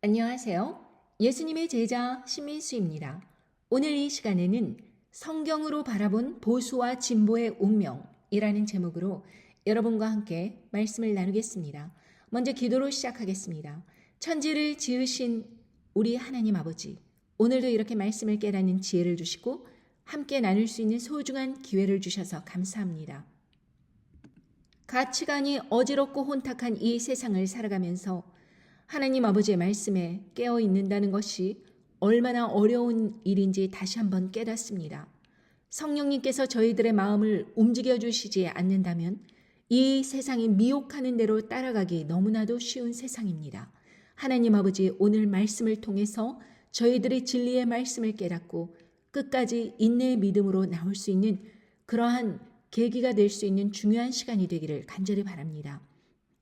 안녕하세요. 예수님의 제자 신민수입니다. 오늘 이 시간에는 성경으로 바라본 보수와 진보의 운명이라는 제목으로 여러분과 함께 말씀을 나누겠습니다. 먼저 기도로 시작하겠습니다. 천지를 지으신 우리 하나님 아버지, 오늘도 이렇게 말씀을 깨닫는 지혜를 주시고 함께 나눌 수 있는 소중한 기회를 주셔서 감사합니다. 가치관이 어지럽고 혼탁한 이 세상을 살아가면서 하나님 아버지의 말씀에 깨어 있는다는 것이 얼마나 어려운 일인지 다시 한번 깨닫습니다. 성령님께서 저희들의 마음을 움직여 주시지 않는다면 이 세상이 미혹하는 대로 따라가기 너무나도 쉬운 세상입니다. 하나님 아버지, 오늘 말씀을 통해서 저희들이 진리의 말씀을 깨닫고 끝까지 인내의 믿음으로 나올 수 있는 그러한 계기가 될 수 있는 중요한 시간이 되기를 간절히 바랍니다.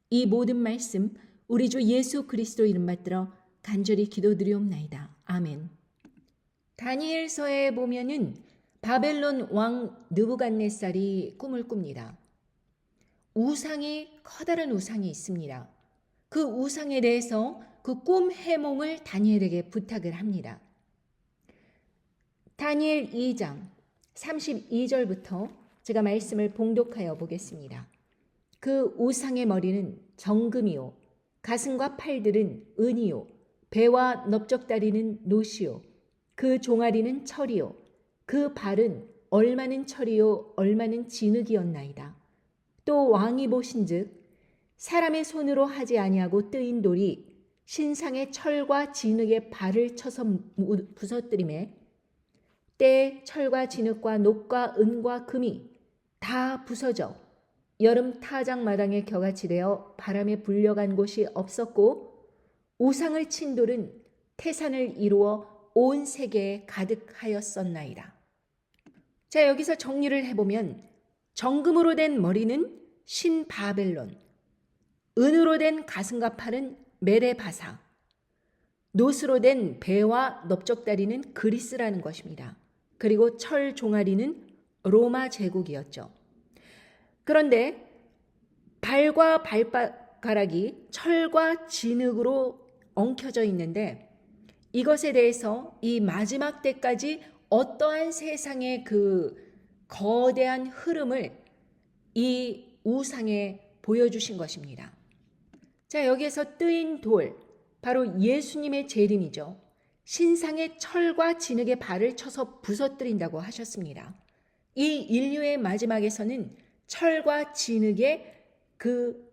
이 모든 말씀 우리 주 예수 그리스도 이름 받들어 간절히 기도드리옵나이다. 아멘. 다니엘서에 보면은 바벨론 왕 느부갓네살이 꿈을 꿉니다. 커다란 우상이 있습니다. 그 우상에 대해서 그 꿈 해몽을 다니엘에게 부탁을 합니다. 다니엘 2장 32절부터 제가 말씀을 봉독하여 보겠습니다. 그 우상의 머리는 정금이요, 가슴과 팔들은 은이요, 배와 넓적다리는 노시요, 그 종아리는 철이요, 그 발은 얼마는 철이요 얼마는 진흙이었나이다. 또 왕이 보신즉 사람의 손으로 하지 아니하고 뜨인 돌이 신상의 철과 진흙의 발을 쳐서 부서뜨리매 때 철과 진흙과 녹과 은과 금이 다 부서져 여름 타작마당에 겨같이 되어 바람에 불려간 곳이 없었고 우상을 친 돌은 태산을 이루어 온 세계에 가득하였었나이다. 자, 여기서 정리를 해보면 정금으로 된 머리는 신바벨론, 은으로 된 가슴과 팔은 메레바사, 노스로 된 배와 넓적다리는 그리스라는 것입니다. 그리고 철 종아리는 로마 제국이었죠. 그런데 발과 발가락이 철과 진흙으로 엉켜져 있는데 이것에 대해서 이 마지막 때까지 어떠한 세상의 그 거대한 흐름을 이 우상에 보여주신 것입니다. 자, 여기에서 뜨인 돌, 바로 예수님의 재림이죠. 신상의 철과 진흙의 발을 쳐서 부서뜨린다고 하셨습니다. 이 인류의 마지막에서는 철과 진흙의 그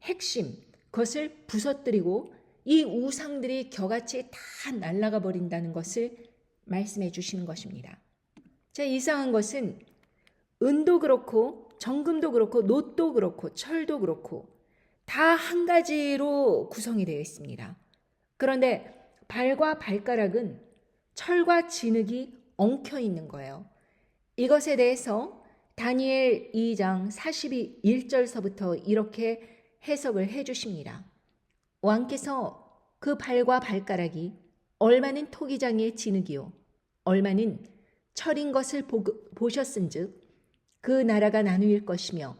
핵심, 그것을 부서뜨리고 이 우상들이 겨같이 다 날아가 버린다는 것을 말씀해 주시는 것입니다. 자, 이상한 것은 은도 그렇고 정금도 그렇고 놋도 그렇고 철도 그렇고 다 한 가지로 구성이 되어 있습니다. 그런데 발과 발가락은 철과 진흙이 엉켜 있는 거예요. 이것에 대해서 다니엘 2장 41절서부터 이렇게 해석을 해 주십니다. 왕께서 그 발과 발가락이 얼마는 토기장의 진흙이요 얼마는 철인 것을 보셨은즉 그 나라가 나누일 것이며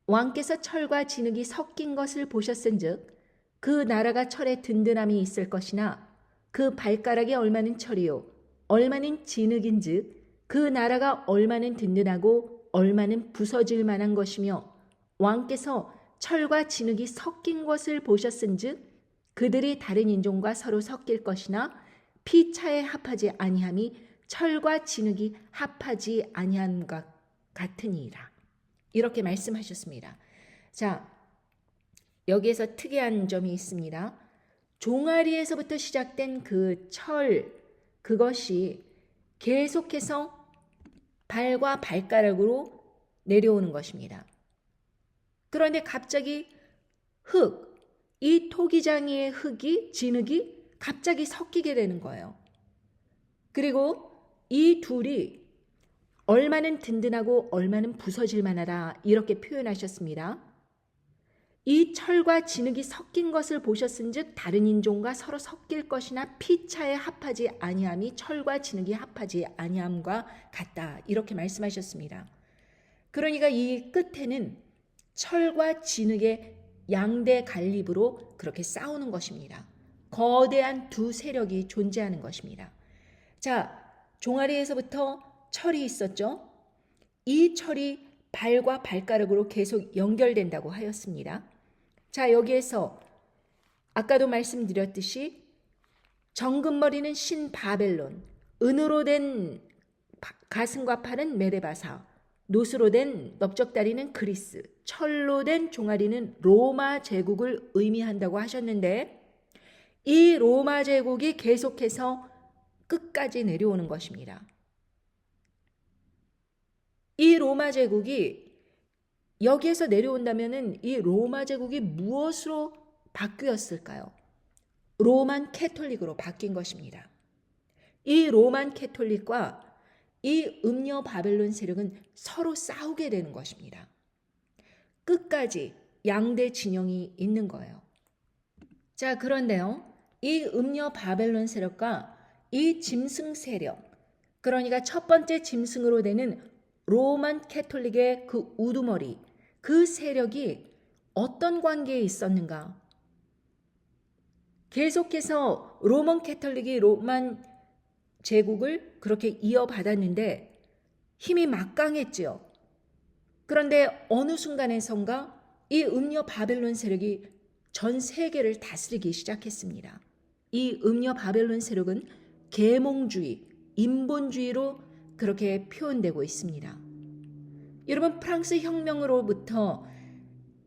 왕께서 철과 진흙이 섞인 것을 보셨은즉 그 나라가 철에 든든함이 있을 것이나 그 발가락이 얼마는 철이요 얼마는 진흙인즉 그 나라가 얼마는 든든하고 얼마는 부서질 만한 것이며 왕께서 철과 진흙이 섞인 것을 보셨은즉 그들이 다른 인종과 서로 섞일 것이나 피차에 합하지 아니함이 철과 진흙이 합하지 아니함과 같으니이다. 이렇게 말씀하셨습니다. 자, 여기에서 특이한 점이 있습니다. 종아리에서부터 시작된 그 철, 그것이 계속해서 발과 발가락으로 내려오는 것입니다. 그런데 갑자기 이 토기장이의 진흙이 갑자기 섞이게 되는 거예요. 그리고 이 둘이 얼마는 든든하고 얼마는 부서질 만하다 이렇게 표현하셨습니다. 이 철과 진흙이 섞인 것을 보셨은즉 다른 인종과 서로 섞일 것이나 피차에 합하지 아니함이 철과 진흙이 합하지 아니함과 같다 이렇게 말씀하셨습니다. 그러니까 이 끝에는 철과 진흙의 양대 갈립으로 그렇게 싸우는 것입니다. 거대한 두 세력이 존재하는 것입니다. 자, 종아리에서부터 철이 있었죠. 이 철이 발과 발가락으로 계속 연결된다고 하였습니다. 자, 여기에서 아까도 말씀드렸듯이 정금머리는 신바벨론, 은으로 된 가슴과 팔은 메데바사, 노수로 된 넓적다리는 그리스, 철로 된 종아리는 로마 제국을 의미한다고 하셨는데, 이 로마 제국이 계속해서 끝까지 내려오는 것입니다. 이 로마 제국이 여기에서 내려온다면은 이 로마 제국이 무엇으로 바뀌었을까요? 로만 캐톨릭으로 바뀐 것입니다. 이 로만 캐톨릭과 이 음녀 바벨론 세력은 서로 싸우게 되는 것입니다. 끝까지 양대 진영이 있는 거예요. 자, 그런데요, 이 음녀 바벨론 세력과 이 짐승 세력, 그러니까 첫 번째 짐승으로 되는 로만 캐톨릭의 그 우두머리, 그 세력이 어떤 관계에 있었는가? 계속해서 로만 캐톨릭이 로만 제국을 그렇게 이어받았는데 힘이 막강했지요. 그런데 어느 순간에선가 이 음녀 바벨론 세력이 전 세계를 다스리기 시작했습니다. 이 음녀 바벨론 세력은 계몽주의, 인본주의로 그렇게 표현되고 있습니다. 여러분, 프랑스 혁명으로부터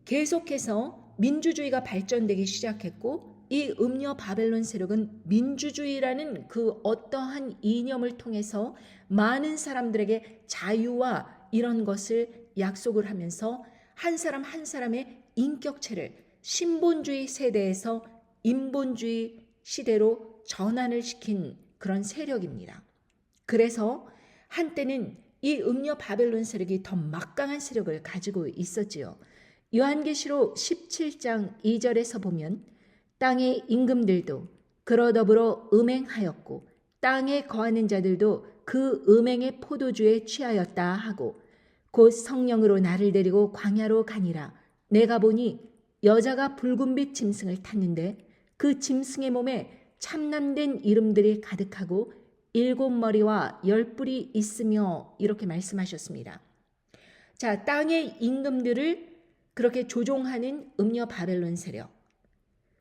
계속해서 민주주의가 발전되기 시작했고, 이 음녀 바벨론 세력은 민주주의라는 그 어떠한 이념을 통해서 많은 사람들에게 자유와 이런 것을 약속을 하면서 한 사람 한 사람의 인격체를 신본주의 세대에서 인본주의 시대로 전환을 시킨 그런 세력입니다. 그래서 한때는 이 음녀 바벨론 세력이 더 막강한 세력을 가지고 있었지요. 요한계시록 17장 2절에서 보면 땅의 임금들도 그러 더불어 음행하였고 땅에 거하는 자들도 그 음행의 포도주에 취하였다 하고 곧 성령으로 나를 데리고 광야로 가니라. 내가 보니 여자가 붉은빛 짐승을 탔는데 그 짐승의 몸에 참남된 이름들이 가득하고 7머리와 10뿔이 있으며 이렇게 말씀하셨습니다. 자, 땅의 임금들을 그렇게 조종하는 음녀 바벨론 세력,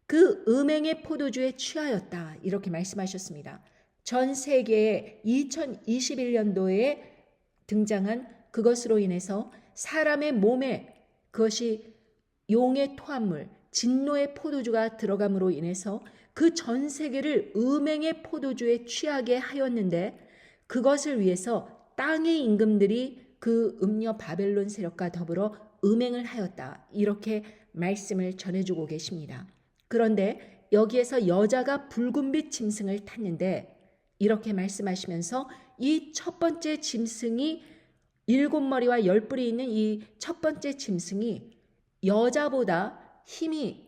그 음행의 포도주에 취하였다 이렇게 말씀하셨습니다. 전 세계에 2021년도에 등장한 그것으로 인해서 사람의 몸에 그것이 용의 토합물, 진노의 포도주가 들어감으로 인해서 그 전 세계를 음행의 포도주에 취하게 하였는데 그것을 위해서 땅의 임금들이 그 음녀 바벨론 세력과 더불어 음행을 하였다 이렇게 말씀을 전해주고 계십니다. 그런데 여기에서 여자가 붉은빛 짐승을 탔는데 이렇게 말씀하시면서 이 첫 번째 짐승이 7머리와 10뿔이 있는 이 첫 번째 짐승이 여자보다 힘이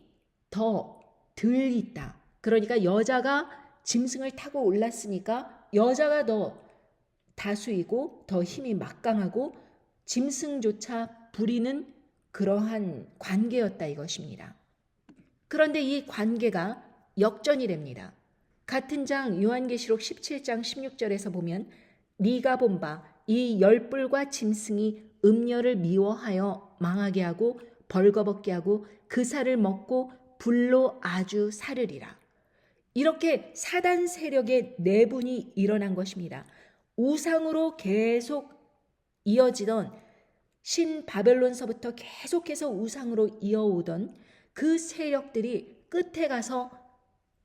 더 덜 있다. 그러니까 여자가 짐승을 타고 올랐으니까 여자가 더 다수이고 더 힘이 막강하고 짐승조차 부리는 그러한 관계였다 이것입니다. 그런데 이 관계가 역전이 됩니다. 같은 장 요한계시록 17장 16절에서 보면 네가 본 바 이 10뿔과 짐승이 음녀를 미워하여 망하게 하고 벌거벗게 하고 그 살을 먹고 불로 아주 사르리라. 이렇게 사단 세력의 내분이 일어난 것입니다. 우상으로 계속 이어지던 신바벨론서부터 계속해서 우상으로 이어오던 그 세력들이 끝에 가서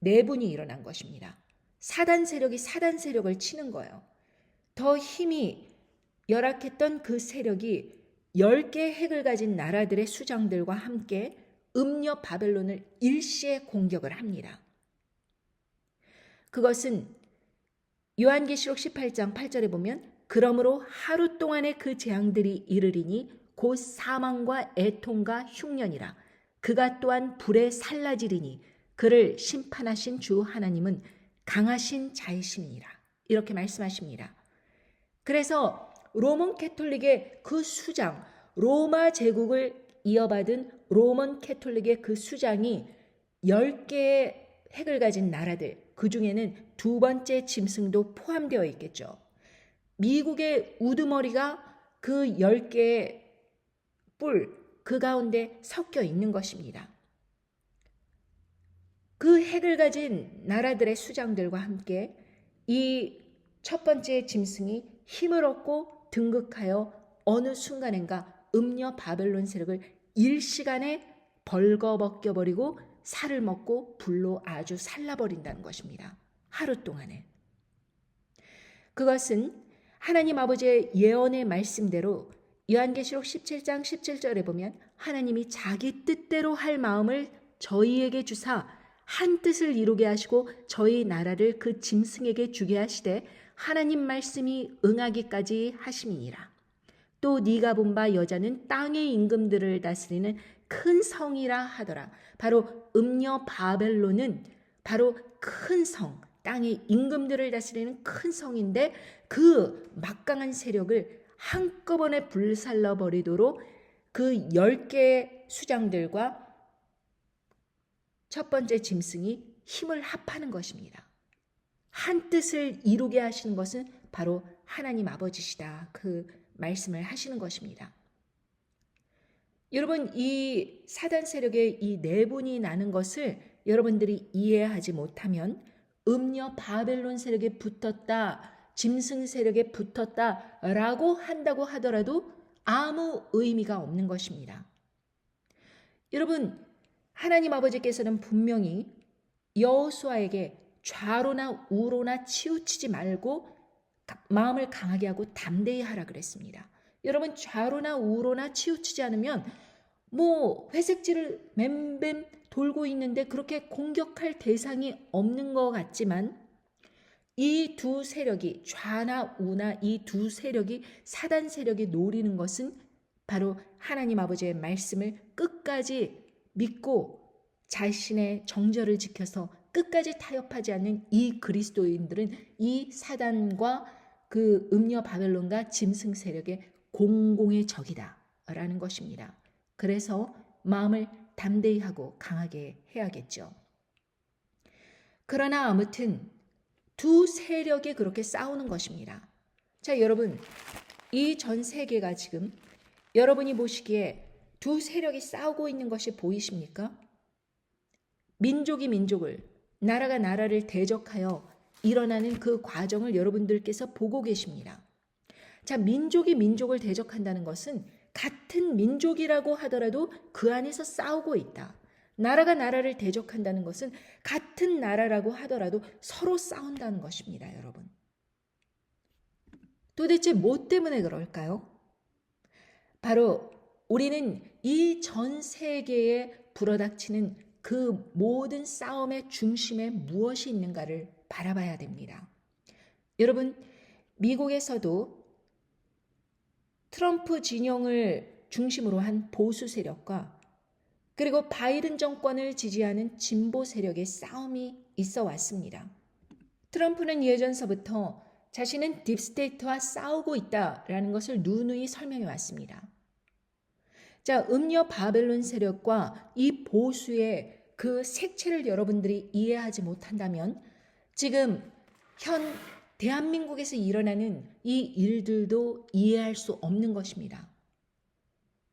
내분이 일어난 것입니다. 사단 세력이 사단 세력을 치는 거예요. 더 힘이 열악했던 그 세력이 10개의 핵을 가진 나라들의 수장들과 함께 음녀 바벨론을 일시에 공격을 합니다. 그것은 요한계시록 18장 8절에 보면 그러므로 하루 동안의 그 재앙들이 이르리니 곧 사망과 애통과 흉년이라. 그가 또한 불에 살라지리니 그를 심판하신 주 하나님은 강하신 자이심이니라. 이렇게 말씀하십니다. 그래서 로만 캐톨릭의 그 수장, 로마 제국을 이어받은 로만 캐톨릭의 그 수장이 10개의 핵을 가진 나라들, 그 중에는 두 번째 짐승도 포함되어 있겠죠. 미국의 우두머리가 그 10개의 뿔, 그 가운데 섞여 있는 것입니다. 그 핵을 가진 나라들의 수장들과 함께 이 첫 번째 짐승이 힘을 얻고 등극하여 어느 순간인가 음녀 바벨론 세력을 일시간에 벌거벗겨버리고 살을 먹고 불로 아주 살라버린다는 것입니다. 하루 동안에. 그것은 하나님 아버지의 예언의 말씀대로 요한계시록 17장 17절에 보면 하나님이 자기 뜻대로 할 마음을 저희에게 주사 한 뜻을 이루게 하시고 저희 나라를 그 짐승에게 주게 하시되 하나님 말씀이 응하기까지 하심이니라. 또 네가 본 바 여자는 땅의 임금들을 다스리는 큰 성이라 하더라. 바로 음녀 바벨론은 바로 큰 성, 땅의 임금들을 다스리는 큰 성인데 그 막강한 세력을 한꺼번에 불살라 버리도록 그 10개의 수장들과 첫 번째 짐승이 힘을 합하는 것입니다. 한 뜻을 이루게 하시는 것은 바로 하나님 아버지시다. 그 말씀을 하시는 것입니다. 여러분, 이 사단 세력의 이 내분이 나는 것을 여러분들이 이해하지 못하면 음녀 바벨론 세력에 붙었다, 짐승 세력에 붙었다라고 한다고 하더라도 아무 의미가 없는 것입니다. 여러분, 하나님 아버지께서는 분명히 여호수아에게 좌로나 우로나 치우치지 말고 마음을 강하게 하고 담대히 하라 그랬습니다. 여러분, 좌로나 우로나 치우치지 않으면 회색지를 맴맴 돌고 있는데 그렇게 공격할 대상이 없는 것 같지만 이 두 세력이 좌나 우나 이 두 세력이 사단 세력이 노리는 것은 바로 하나님 아버지의 말씀을 끝까지 믿고 자신의 정절을 지켜서 끝까지 타협하지 않는 이 그리스도인들은 이 사단과 그 음녀 바벨론과 짐승 세력의 공공의 적이다라는 것입니다. 그래서 마음을 담대히 하고 강하게 해야겠죠. 그러나 아무튼 두 세력이 그렇게 싸우는 것입니다. 자, 여러분, 이 전 세계가 지금 여러분이 보시기에 두 세력이 싸우고 있는 것이 보이십니까? 민족이 민족을, 나라가 나라를 대적하여 일어나는 그 과정을 여러분들께서 보고 계십니다. 자, 민족이 민족을 대적한다는 것은 같은 민족이라고 하더라도 그 안에서 싸우고 있다. 나라가 나라를 대적한다는 것은 같은 나라라고 하더라도 서로 싸운다는 것입니다, 여러분. 도대체 뭐 때문에 그럴까요? 바로 우리는 이 전 세계에 불어닥치는 그 모든 싸움의 중심에 무엇이 있는가를 바라봐야 됩니다. 여러분, 미국에서도 트럼프 진영을 중심으로 한 보수 세력과 그리고 바이든 정권을 지지하는 진보 세력의 싸움이 있어 왔습니다. 트럼프는 예전서부터 자신은 딥스테이트와 싸우고 있다라는 것을 누누이 설명해 왔습니다. 자, 음녀 바벨론 세력과 이 보수의 그 색채를 여러분들이 이해하지 못한다면 지금 현 대한민국에서 일어나는 이 일들도 이해할 수 없는 것입니다.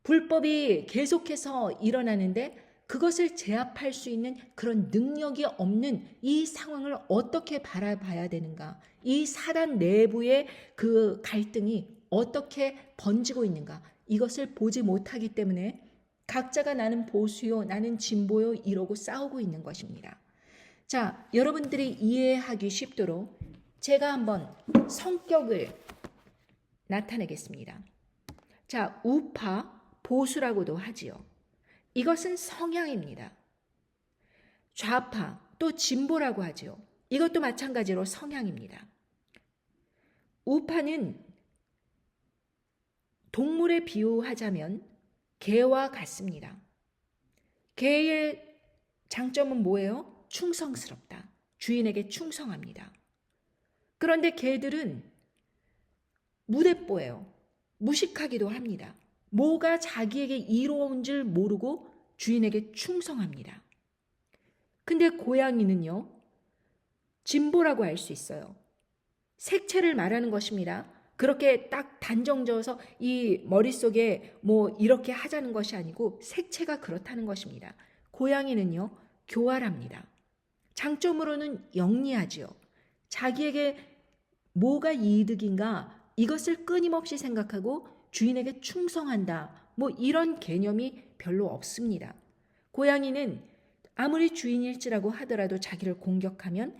불법이 계속해서 일어나는데 그것을 제압할 수 있는 그런 능력이 없는 이 상황을 어떻게 바라봐야 되는가? 이 사단 내부의 그 갈등이 어떻게 번지고 있는가? 이것을 보지 못하기 때문에 각자가 나는 보수요, 나는 진보요 이러고 싸우고 있는 것입니다. 자, 여러분들이 이해하기 쉽도록 제가 한번 성격을 나타내겠습니다. 자, 우파, 보수라고도 하지요. 이것은 성향입니다. 좌파, 또 진보라고 하지요. 이것도 마찬가지로 성향입니다. 우파는 동물에 비유하자면 개와 같습니다. 개의 장점은 뭐예요? 충성스럽다. 주인에게 충성합니다. 그런데 개들은 무대뽀예요. 무식하기도 합니다. 뭐가 자기에게 이로운 줄 모르고 주인에게 충성합니다. 근데 고양이는요, 진보라고 할 수 있어요. 색채를 말하는 것입니다. 그렇게 딱 단정져서 이 머릿속에 뭐 이렇게 하자는 것이 아니고 색채가 그렇다는 것입니다. 고양이는요, 교활합니다. 장점으로는 영리하지요. 자기에게 뭐가 이득인가 이것을 끊임없이 생각하고 주인에게 충성한다. 뭐 이런 개념이 별로 없습니다. 고양이는 아무리 주인일지라고 하더라도 자기를 공격하면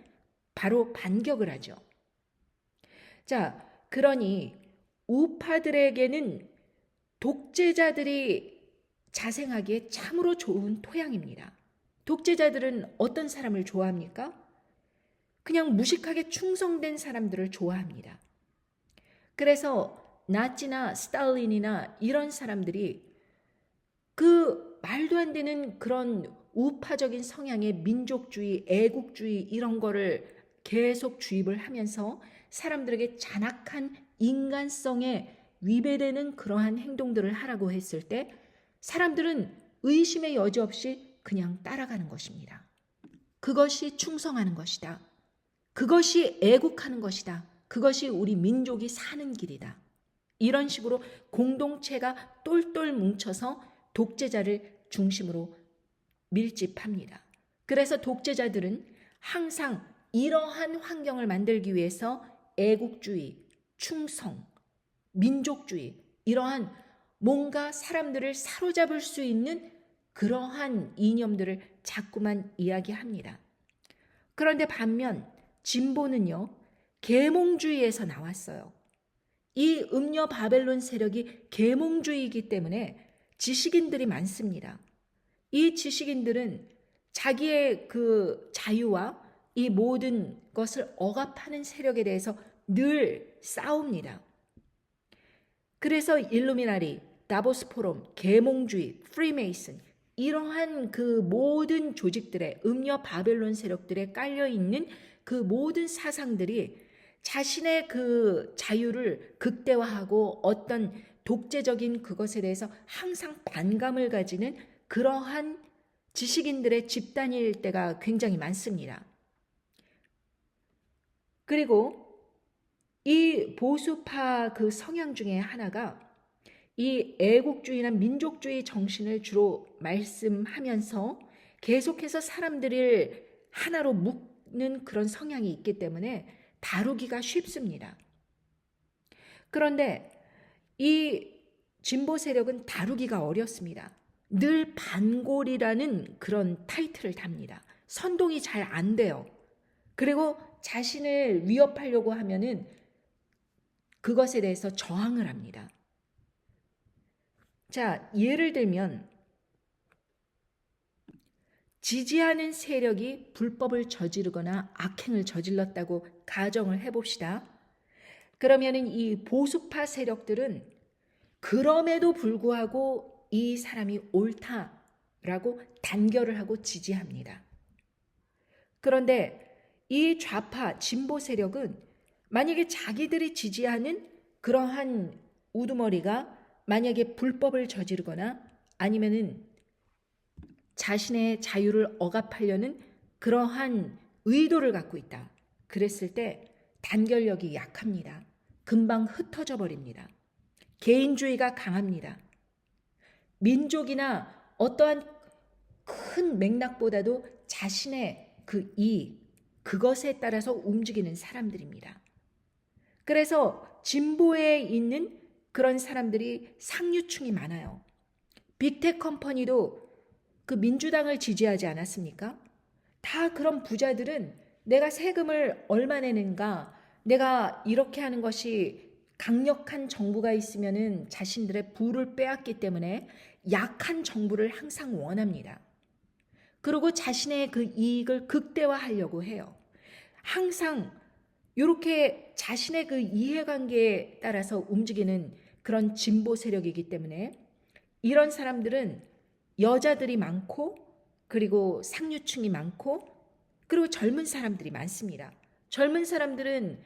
바로 반격을 하죠. 자, 그러니 우파들에게는 독재자들이 자생하기에 참으로 좋은 토양입니다. 독재자들은 어떤 사람을 좋아합니까? 그냥 무식하게 충성된 사람들을 좋아합니다. 그래서 나치나 스탈린이나 이런 사람들이 그 말도 안 되는 그런 우파적인 성향의 민족주의, 애국주의 이런 거를 계속 주입을 하면서 사람들에게 잔악한 인간성에 위배되는 그러한 행동들을 하라고 했을 때 사람들은 의심의 여지 없이 그냥 따라가는 것입니다. 그것이 충성하는 것이다. 그것이 애국하는 것이다. 그것이 우리 민족이 사는 길이다. 이런 식으로 공동체가 똘똘 뭉쳐서 독재자를 중심으로 밀집합니다. 그래서 독재자들은 항상 이러한 환경을 만들기 위해서 애국주의, 충성, 민족주의 이러한 뭔가 사람들을 사로잡을 수 있는 그러한 이념들을 자꾸만 이야기합니다. 그런데 반면 진보는요, 계몽주의에서 나왔어요. 이 음녀 바벨론 세력이 계몽주의이기 때문에 지식인들이 많습니다. 이 지식인들은 자기의 그 자유와 이 모든 것을 억압하는 세력에 대해서 늘 싸웁니다. 그래서 일루미나리, 다보스 포럼, 계몽주의, 프리메이슨 이러한 그 모든 조직들의 음녀 바벨론 세력들에 깔려있는 그 모든 사상들이 자신의 그 자유를 극대화하고 어떤 독재적인 그것에 대해서 항상 반감을 가지는 그러한 지식인들의 집단일 때가 굉장히 많습니다. 그리고 이 보수파 그 성향 중에 하나가 이 애국주의나 민족주의 정신을 주로 말씀하면서 계속해서 사람들을 하나로 묶는 그런 성향이 있기 때문에 다루기가 쉽습니다. 그런데 이 진보 세력은 다루기가 어렵습니다. 늘 반골이라는 그런 타이틀을 답니다. 선동이 잘 안 돼요. 그리고 자신을 위협하려고 하면은 그것에 대해서 저항을 합니다. 자, 예를 들면 지지하는 세력이 불법을 저지르거나 악행을 저질렀다고 가정을 해봅시다. 그러면은 이 보수파 세력들은 그럼에도 불구하고 이 사람이 옳다라고 단결을 하고 지지합니다. 그런데 이 좌파 진보 세력은 만약에 자기들이 지지하는 그러한 우두머리가 만약에 불법을 저지르거나 아니면은 자신의 자유를 억압하려는 그러한 의도를 갖고 있다. 그랬을 때 단결력이 약합니다. 금방 흩어져 버립니다. 개인주의가 강합니다. 민족이나 어떠한 큰 맥락보다도 자신의 그 그것에 따라서 움직이는 사람들입니다. 그래서 진보에 있는 그런 사람들이 상류층이 많아요. 빅텍 컴퍼니도 그 민주당을 지지하지 않았습니까? 다 그런 부자들은 내가 세금을 얼마 내는가, 내가 이렇게 하는 것이 강력한 정부가 있으면은 자신들의 부를 빼앗기 때문에 약한 정부를 항상 원합니다. 그리고 자신의 그 이익을 극대화하려고 해요. 항상 이렇게 자신의 그 이해관계에 따라서 움직이는 그런 진보 세력이기 때문에 이런 사람들은 여자들이 많고 그리고 상류층이 많고 그리고 젊은 사람들이 많습니다. 젊은 사람들은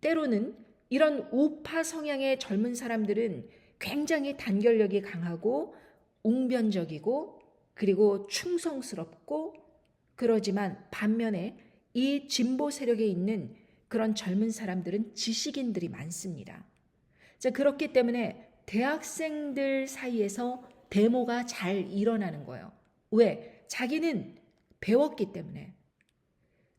때로는 이런 우파 성향의 젊은 사람들은 굉장히 단결력이 강하고 웅변적이고 그리고 충성스럽고 그러지만 반면에 이 진보 세력에 있는 그런 젊은 사람들은 지식인들이 많습니다. 자, 그렇기 때문에 대학생들 사이에서 데모가 잘 일어나는 거예요. 왜? 자기는 배웠기 때문에.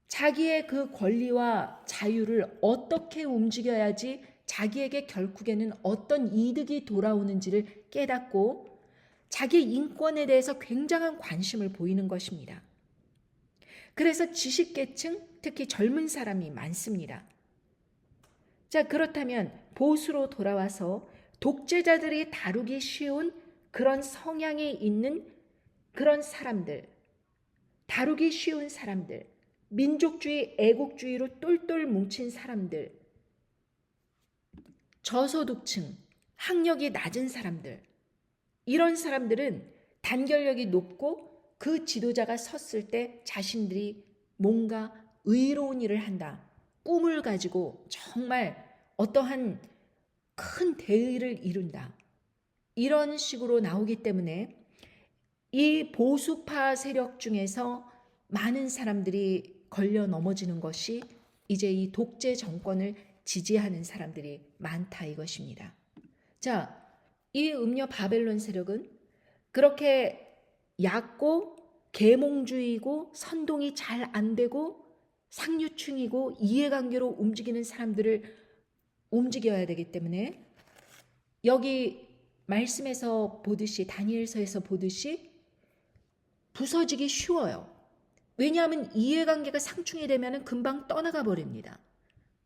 자기의 그 권리와 자유를 어떻게 움직여야지 자기에게 결국에는 어떤 이득이 돌아오는지를 깨닫고 자기 인권에 대해서 굉장한 관심을 보이는 것입니다. 그래서 지식계층, 특히 젊은 사람이 많습니다. 자, 그렇다면 보수로 돌아와서 독재자들이 다루기 쉬운 그런 성향이 있는 그런 사람들, 다루기 쉬운 사람들, 민족주의, 애국주의로 똘똘 뭉친 사람들, 저소득층, 학력이 낮은 사람들, 이런 사람들은 단결력이 높고 그 지도자가 섰을 때 자신들이 뭔가 의로운 일을 한다, 꿈을 가지고 정말 어떠한 큰 대의를 이룬다, 이런 식으로 나오기 때문에 이 보수파 세력 중에서 많은 사람들이 걸려 넘어지는 것이 이제 이 독재 정권을 지지하는 사람들이 많다 이것입니다. 자, 이 음녀 바벨론 세력은 그렇게 얕고 계몽주의고 선동이 잘 안 되고 상류층이고 이해관계로 움직이는 사람들을 움직여야 되기 때문에 여기 말씀에서 보듯이 다니엘서에서 보듯이 부서지기 쉬워요. 왜냐하면 이해관계가 상충이 되면 금방 떠나가 버립니다.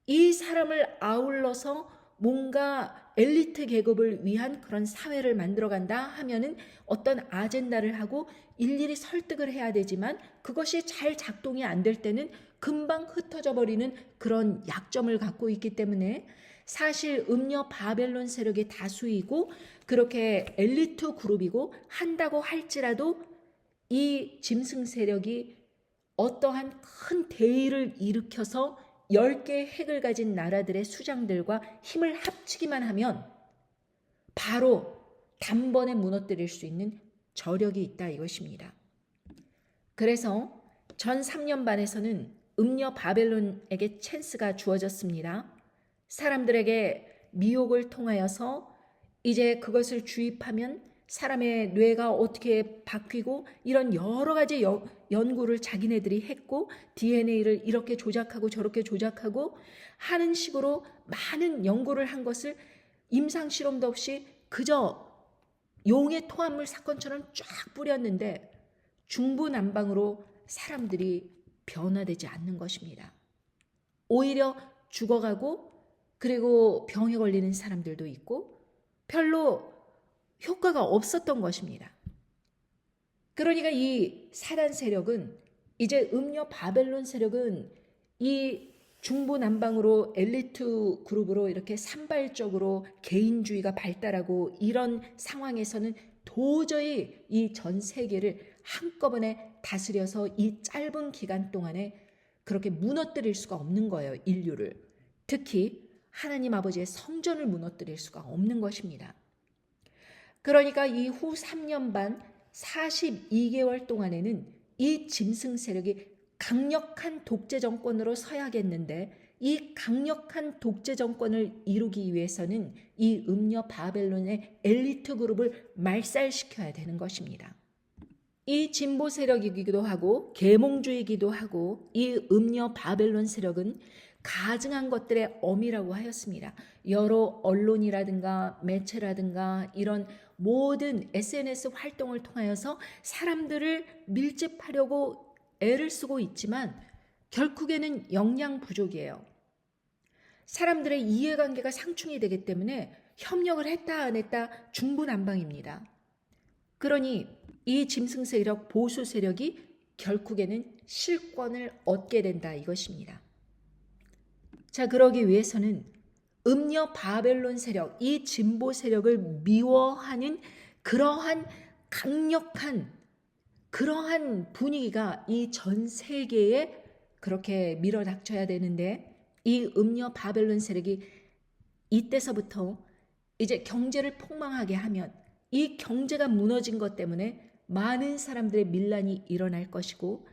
이 사람을 아울러서 뭔가 엘리트 계급을 위한 그런 사회를 만들어간다 하면은 어떤 아젠다를 하고 일일이 설득을 해야 되지만 그것이 잘 작동이 안 될 때는 금방 흩어져 버리는 그런 약점을 갖고 있기 때문에 사실 음녀 바벨론 세력이 다수이고 그렇게 엘리트 그룹이고 한다고 할지라도 이 짐승 세력이 어떠한 큰 대의를 일으켜서 10개의 핵을 가진 나라들의 수장들과 힘을 합치기만 하면 바로 단번에 무너뜨릴 수 있는 저력이 있다 이것입니다. 그래서 전 3년반에서는 음녀 바벨론에게 찬스가 주어졌습니다. 사람들에게 미혹을 통하여서 이제 그것을 주입하면 사람의 뇌가 어떻게 바뀌고 이런 여러 가지 연구를 자기네들이 했고 DNA를 이렇게 조작하고 저렇게 조작하고 하는 식으로 많은 연구를 한 것을 임상실험도 없이 그저 용의 토한물 사건처럼 쫙 뿌렸는데 중부난방으로 사람들이 변화되지 않는 것입니다. 오히려 죽어가고 그리고 병에 걸리는 사람들도 있고 별로 효과가 없었던 것입니다. 그러니까 이 사단 세력은 이제 음녀 바벨론 세력은 이 중부난방으로 엘리트 그룹으로 이렇게 산발적으로 개인주의가 발달하고 이런 상황에서는 도저히 이 전 세계를 한꺼번에 다스려서 이 짧은 기간 동안에 그렇게 무너뜨릴 수가 없는 거예요. 인류를. 특히 하나님 아버지의 성전을 무너뜨릴 수가 없는 것입니다. 그러니까 이 후 3년 반 42개월 동안에는 이 짐승 세력이 강력한 독재 정권으로 서야겠는데 이 강력한 독재 정권을 이루기 위해서는 이 음녀 바벨론의 엘리트 그룹을 말살시켜야 되는 것입니다. 이 진보 세력이기도 하고 계몽주의이기도 하고 이 음녀 바벨론 세력은 가증한 것들의 어미라고 하였습니다. 여러 언론이라든가 매체라든가 이런 모든 SNS 활동을 통하여서 사람들을 밀집하려고 애를 쓰고 있지만 결국에는 역량 부족이에요. 사람들의 이해관계가 상충이 되기 때문에 협력을 했다 안 했다 중구난방입니다. 그러니 이 짐승 세력, 보수 세력이 결국에는 실권을 얻게 된다 이것입니다. 자, 그러기 위해서는 음녀 바벨론 세력, 이 진보 세력을 미워하는 그러한 강력한 그러한 분위기가 이 전 세계에 그렇게 밀어닥쳐야 되는데 이 음녀 바벨론 세력이 이때서부터 이제 경제를 폭망하게 하면 이 경제가 무너진 것 때문에 많은 사람들의 밀란이 일어날 것이고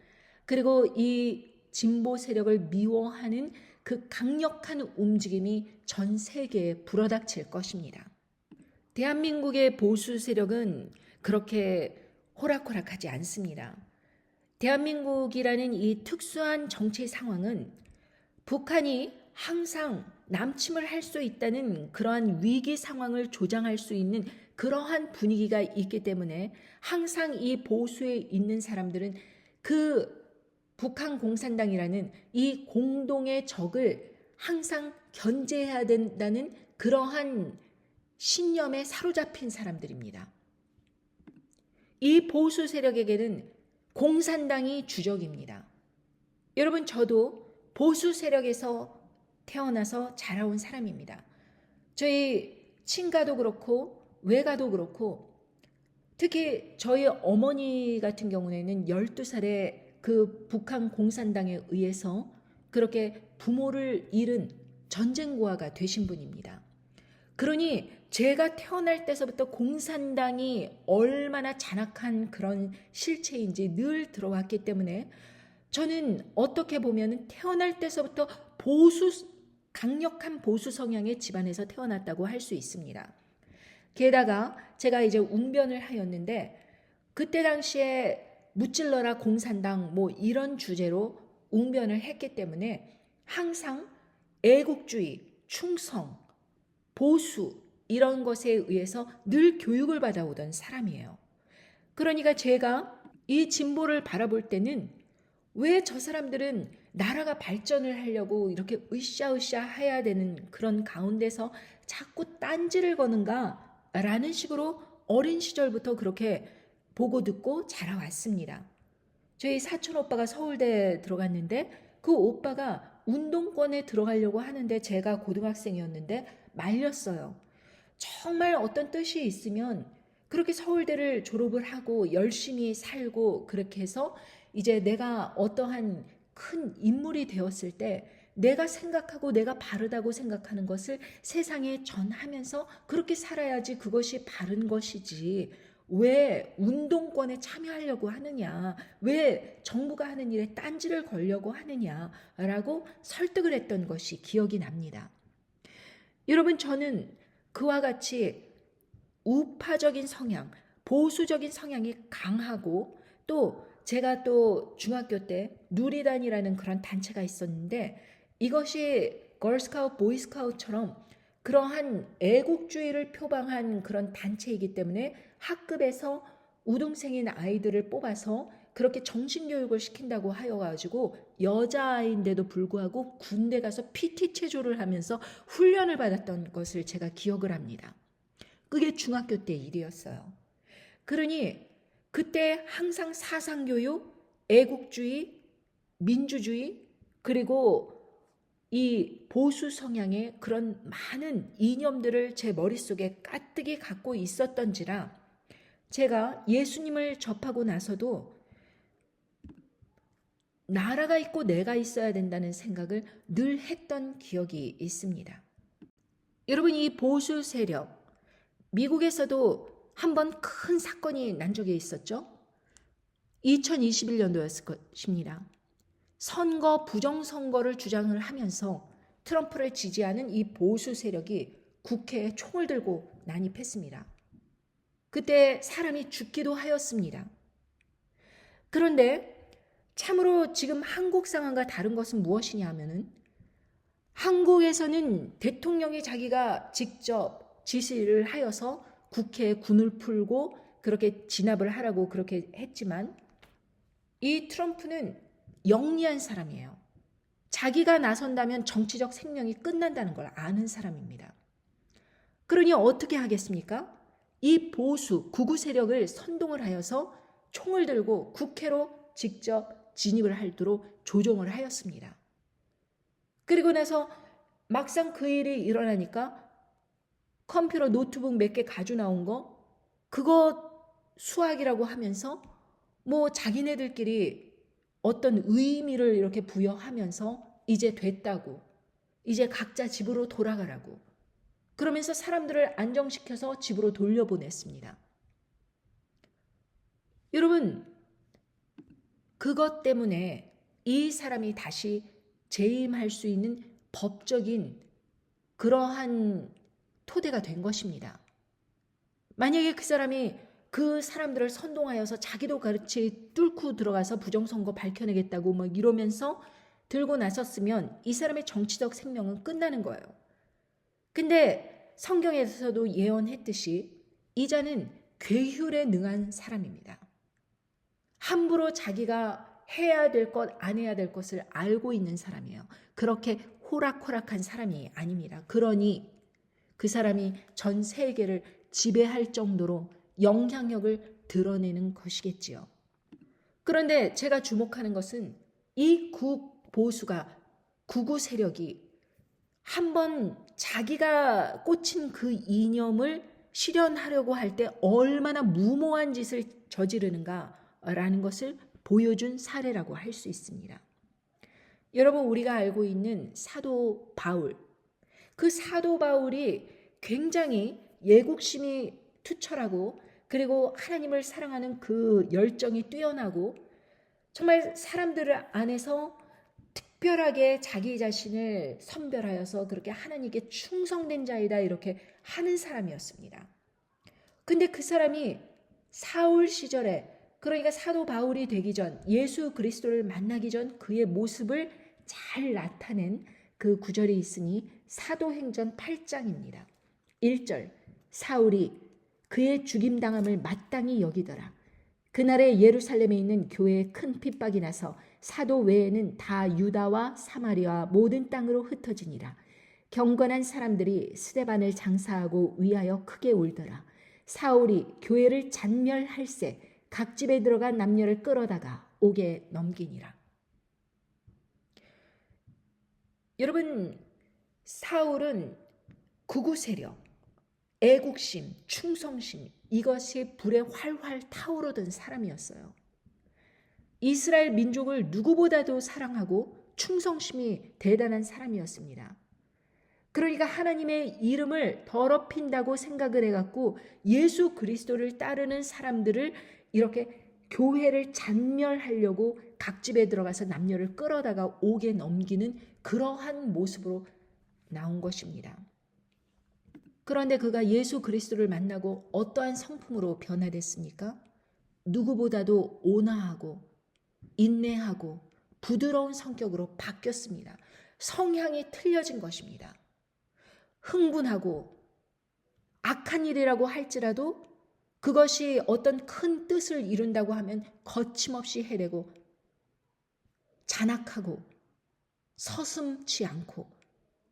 그리고 이 진보 세력을 미워하는 그 강력한 움직임이 전 세계에 불어닥칠 것입니다. 대한민국의 보수 세력은 그렇게 호락호락하지 않습니다. 대한민국이라는 이 특수한 정치 상황은 북한이 항상 남침을 할 수 있다는 그러한 위기 상황을 조장할 수 있는 그러한 분위기가 있기 때문에 항상 이 보수에 있는 사람들은 그 북한 공산당이라는 이 공동의 적을 항상 견제해야 된다는 그러한 신념에 사로잡힌 사람들입니다. 이 보수 세력에게는 공산당이 주적입니다. 여러분, 저도 보수 세력에서 태어나서 자라온 사람입니다. 저희 친가도 그렇고 외가도 그렇고 특히 저희 어머니 같은 경우에는 12살에 그 북한 공산당에 의해서 그렇게 부모를 잃은 전쟁고아가 되신 분입니다. 그러니 제가 태어날 때서부터 공산당이 얼마나 잔악한 그런 실체인지 늘 들어왔기 때문에 저는 어떻게 보면 태어날 때서부터 강력한 보수 성향의 집안에서 태어났다고 할 수 있습니다. 게다가 제가 이제 웅변을 하였는데 그때 당시에 무찔러라 공산당 뭐 이런 주제로 웅변을 했기 때문에 항상 애국주의, 충성, 보수 이런 것에 의해서 늘 교육을 받아오던 사람이에요. 그러니까 제가 이 진보를 바라볼 때는 왜 저 사람들은 나라가 발전을 하려고 이렇게 으쌰으쌰 해야 되는 그런 가운데서 자꾸 딴지를 거는가 라는 식으로 어린 시절부터 그렇게 보고 듣고 자라왔습니다. 저희 사촌 오빠가 서울대에 들어갔는데 그 오빠가 운동권에 들어가려고 하는데 제가 고등학생이었는데 말렸어요. 정말 어떤 뜻이 있으면 그렇게 서울대를 졸업을 하고 열심히 살고 그렇게 해서 이제 내가 어떠한 큰 인물이 되었을 때 내가 생각하고 내가 바르다고 생각하는 것을 세상에 전하면서 그렇게 살아야지 그것이 바른 것이지 왜 운동권에 참여하려고 하느냐, 왜 정부가 하는 일에 딴지를 걸려고 하느냐라고 설득을 했던 것이 기억이 납니다. 여러분, 저는 그와 같이 우파적인 성향, 보수적인 성향이 강하고 또 제가 또 중학교 때 누리단이라는 그런 단체가 있었는데 이것이 걸스카우트, 보이스카우트처럼 그러한 애국주의를 표방한 그런 단체이기 때문에 학급에서 우등생인 아이들을 뽑아서 그렇게 정신교육을 시킨다고 하여가지고 여자아이인데도 불구하고 군대 가서 PT 체조를 하면서 훈련을 받았던 것을 제가 기억을 합니다. 그게 중학교 때 일이었어요. 그러니 그때 항상 사상교육, 애국주의, 민주주의 그리고 이 보수 성향의 그런 많은 이념들을 제 머릿속에 가득히 갖고 있었던지라 제가 예수님을 접하고 나서도 나라가 있고 내가 있어야 된다는 생각을 늘 했던 기억이 있습니다. 여러분, 이 보수 세력, 미국에서도 한번 큰 사건이 난 적이 있었죠. 2021년도였을 것입니다. 선거 부정선거를 주장을 하면서 트럼프를 지지하는 이 보수 세력이 국회에 총을 들고 난입했습니다. 그때 사람이 죽기도 하였습니다. 그런데 참으로 지금 한국 상황과 다른 것은 무엇이냐 하면은 한국에서는 대통령이 자기가 직접 지시를 하여서 국회에 군을 풀고 그렇게 진압을 하라고 그렇게 했지만 이 트럼프는 영리한 사람이에요. 자기가 나선다면 정치적 생명이 끝난다는 걸 아는 사람입니다. 그러니 어떻게 하겠습니까? 이 보수, 극우 세력을 선동을 하여서 총을 들고 국회로 직접 진입을 하도록 조종을 하였습니다. 그리고 나서 막상 그 일이 일어나니까 컴퓨터 노트북 몇 개 가지고 나온 거 그거 수학이라고 하면서 뭐 자기네들끼리 어떤 의미를 이렇게 부여하면서 이제 됐다고 이제 각자 집으로 돌아가라고 그러면서 사람들을 안정시켜서 집으로 돌려보냈습니다. 여러분, 그것 때문에 이 사람이 다시 재임할 수 있는 법적인 그러한 토대가 된 것입니다. 만약에 그 사람이 그 사람들을 선동하여서 자기도 같이 뚫고 들어가서 부정선거 밝혀내겠다고 막 이러면서 들고 나섰으면 이 사람의 정치적 생명은 끝나는 거예요. 근데 성경에서도 예언했듯이 이 자는 괴휼에 능한 사람입니다. 함부로 자기가 해야 될 것, 안 해야 될 것을 알고 있는 사람이에요. 그렇게 호락호락한 사람이 아닙니다. 그러니 그 사람이 전 세계를 지배할 정도로 영향력을 드러내는 것이겠지요. 그런데 제가 주목하는 것은 이 국보수가 구구 세력이 한번 자기가 꽂힌 그 이념을 실현하려고 할 때 얼마나 무모한 짓을 저지르는가라는 것을 보여준 사례라고 할 수 있습니다. 여러분, 우리가 알고 있는 사도 바울, 그 사도 바울이 굉장히 예국심이 투철하고 그리고 하나님을 사랑하는 그 열정이 뛰어나고 정말 사람들 안에서 특별하게 자기 자신을 선별하여서 그렇게 하나님께 충성된 자이다 이렇게 하는 사람이었습니다. 근데 그 사람이 사울 시절에, 그러니까 사도 바울이 되기 전, 예수 그리스도를 만나기 전 그의 모습을 잘 나타낸 그 구절이 있으니 사도행전 8장입니다. 1절, 사울이 그의 죽임당함을 마땅히 여기더라. 그날에 예루살렘에 있는 교회에 큰 핍박이 나서 사도 외에는 다 유다와 사마리아 모든 땅으로 흩어지니라. 경건한 사람들이 스데반을 장사하고 위하여 크게 울더라. 사울이 교회를 잔멸할세 각 집에 들어가 남녀를 끌어다가 옥에 넘기니라. 여러분, 사울은 구구 세력, 애국심, 충성심 이것이 불에 활활 타오르던 사람이었어요. 이스라엘 민족을 누구보다도 사랑하고 충성심이 대단한 사람이었습니다. 그러니까 하나님의 이름을 더럽힌다고 생각을 해갖고 예수 그리스도를 따르는 사람들을 이렇게 교회를 잔멸하려고 각 집에 들어가서 남녀를 끌어다가 옥에 넘기는 그러한 모습으로 나온 것입니다. 그런데 그가 예수 그리스도를 만나고 어떠한 성품으로 변화됐습니까? 누구보다도 온화하고 인내하고 부드러운 성격으로 바뀌었습니다. 성향이 틀려진 것입니다. 흥분하고 악한 일이라고 할지라도 그것이 어떤 큰 뜻을 이룬다고 하면 거침없이 해내고 잔악하고 서슴지 않고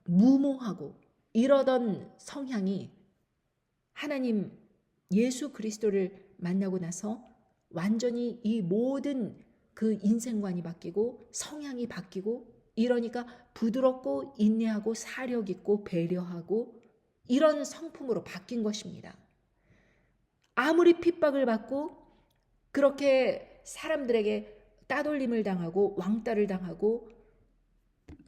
무모하고 이러던 성향이 하나님 예수 그리스도를 만나고 나서 완전히 이 모든 그 인생관이 바뀌고 성향이 바뀌고 이러니까 부드럽고 인내하고 사력 있고 배려하고 이런 성품으로 바뀐 것입니다. 아무리 핍박을 받고 그렇게 사람들에게 따돌림을 당하고 왕따를 당하고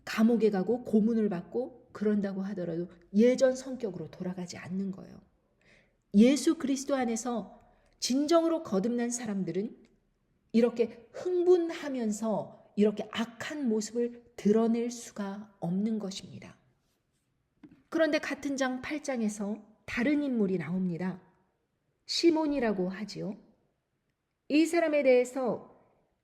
감옥에 가고 고문을 받고 그런다고 하더라도 예전 성격으로 돌아가지 않는 거예요. 예수 그리스도 안에서 진정으로 거듭난 사람들은 이렇게 흥분하면서 이렇게 악한 모습을 드러낼 수가 없는 것입니다. 그런데 같은 장 8장에서 다른 인물이 나옵니다. 시몬이라고 하지요. 이 사람에 대해서